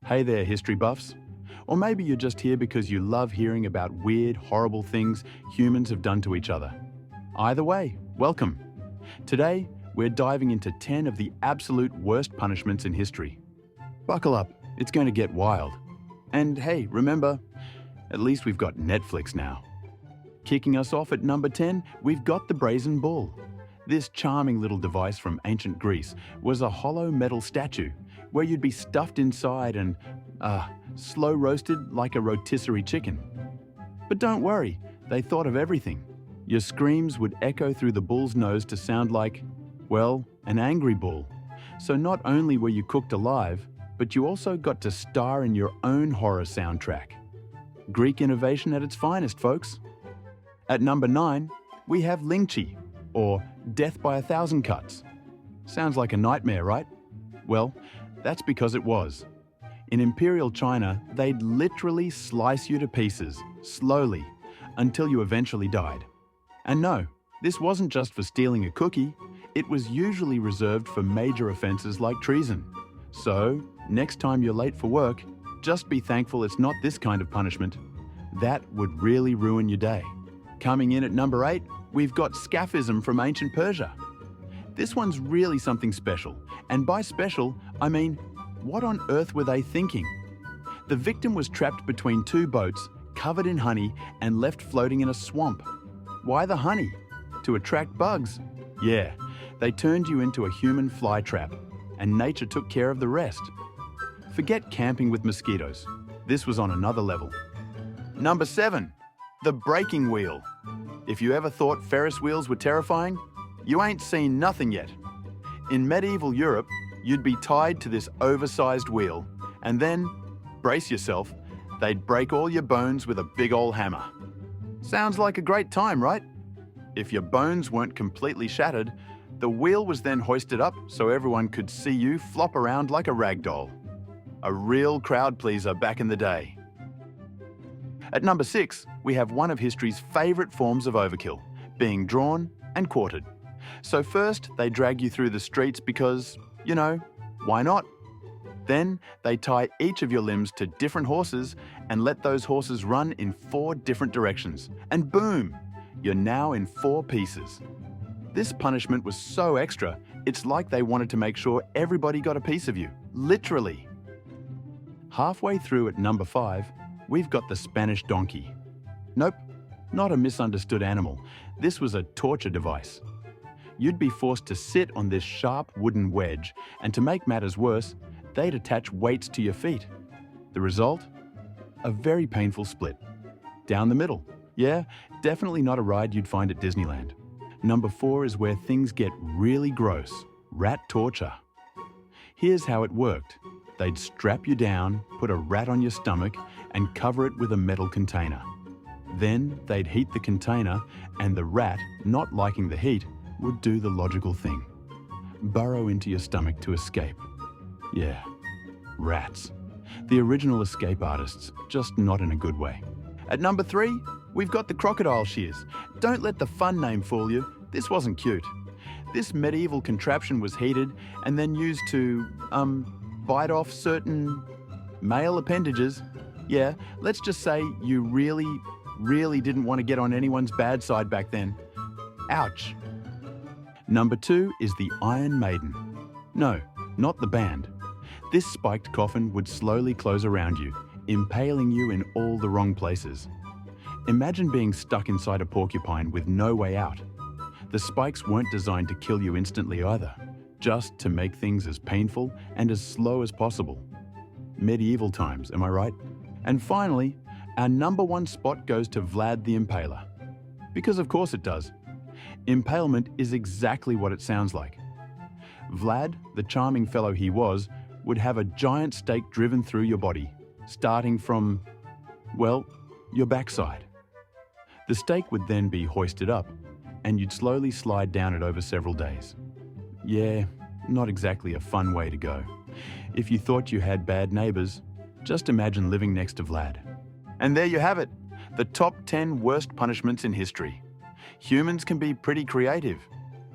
Hey there, history buffs. Or maybe you're just here because you love hearing about weird, horrible things humans have done to each other. Either way, welcome. Today, we're diving into 10 of the absolute worst punishments in history. Buckle up, it's going to get wild. And hey, remember, at least we've got Netflix now. Kicking us off at number 10, we've got the brazen bull. This charming little device from ancient Greece was a hollow metal statue where you'd be stuffed inside and, slow roasted like a rotisserie chicken. But don't worry, they thought of everything. Your screams would echo through the bull's nose to sound like, well, an angry bull. So not only were you cooked alive, but you also got to star in your own horror soundtrack. Greek innovation at its finest, folks. At number 9, we have lynching, or death by 1,000 cuts. Sounds like a nightmare, right? Well, that's because it was. In Imperial China, they'd literally slice you to pieces, slowly, until you eventually died. And no, this wasn't just for stealing a cookie, it was usually reserved for major offenses like treason. So, next time you're late for work, just be thankful it's not this kind of punishment. That would really ruin your day. Coming in at number 8, we've got scaphism from ancient Persia. This one's really something special, and by special, I mean, what on earth were they thinking? The victim was trapped between two boats, covered in honey, and left floating in a swamp. Why the honey? To attract bugs. Yeah, they turned you into a human fly trap, and nature took care of the rest. Forget camping with mosquitoes. This was on another level. Number 7, the breaking wheel. If you ever thought Ferris wheels were terrifying, you ain't seen nothing yet. In medieval Europe, you'd be tied to this oversized wheel, and then, brace yourself, they'd break all your bones with a big ol' hammer. Sounds like a great time, right? If your bones weren't completely shattered, the wheel was then hoisted up so everyone could see you flop around like a rag doll. A real crowd pleaser back in the day. At number 6, we have one of history's favourite forms of overkill, being drawn and quartered. So first, they drag you through the streets because, you know, why not? Then, they tie each of your limbs to different horses and let those horses run in 4 different directions. And boom, you're now in 4 pieces. This punishment was so extra, it's like they wanted to make sure everybody got a piece of you, literally. Halfway through at number 5, we've got the Spanish donkey. Nope, not a misunderstood animal. This was a torture device. You'd be forced to sit on this sharp wooden wedge, and to make matters worse, they'd attach weights to your feet. The result? A very painful split. Down the middle. Yeah, definitely not a ride you'd find at Disneyland. Number 4 is where things get really gross. Rat torture. Here's how it worked. They'd strap you down, put a rat on your stomach, and cover it with a metal container. Then they'd heat the container, and the rat, not liking the heat, would do the logical thing. Burrow into your stomach to escape. Yeah, rats. The original escape artists, just not in a good way. At number 3, we've got the crocodile shears. Don't let the fun name fool you, this wasn't cute. This medieval contraption was heated and then used to, bite off certain male appendages. Yeah, let's just say you really didn't want to get on anyone's bad side back then. Ouch. Number 2 is the Iron Maiden. No, not the band. This spiked coffin would slowly close around you, impaling you in all the wrong places. Imagine being stuck inside a porcupine with no way out. The spikes weren't designed to kill you instantly either, just to make things as painful and as slow as possible. Medieval times, am I right? And finally, our number 1 spot goes to Vlad the Impaler. Because of course it does. Impalement is exactly what it sounds like. Vlad, the charming fellow he was, would have a giant stake driven through your body, starting from, well, your backside. The stake would then be hoisted up, and you'd slowly slide down it over several days. Yeah, not exactly a fun way to go. If you thought you had bad neighbors, just imagine living next to Vlad. And there you have it, the top 10 worst punishments in history. Humans can be pretty creative,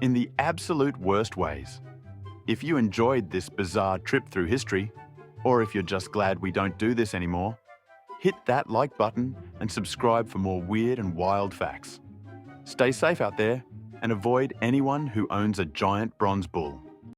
in the absolute worst ways. If you enjoyed this bizarre trip through history, Or if you're just glad we don't do this anymore, hit that like button and subscribe for more weird and wild facts. Stay safe out there and avoid anyone who owns a giant bronze bull.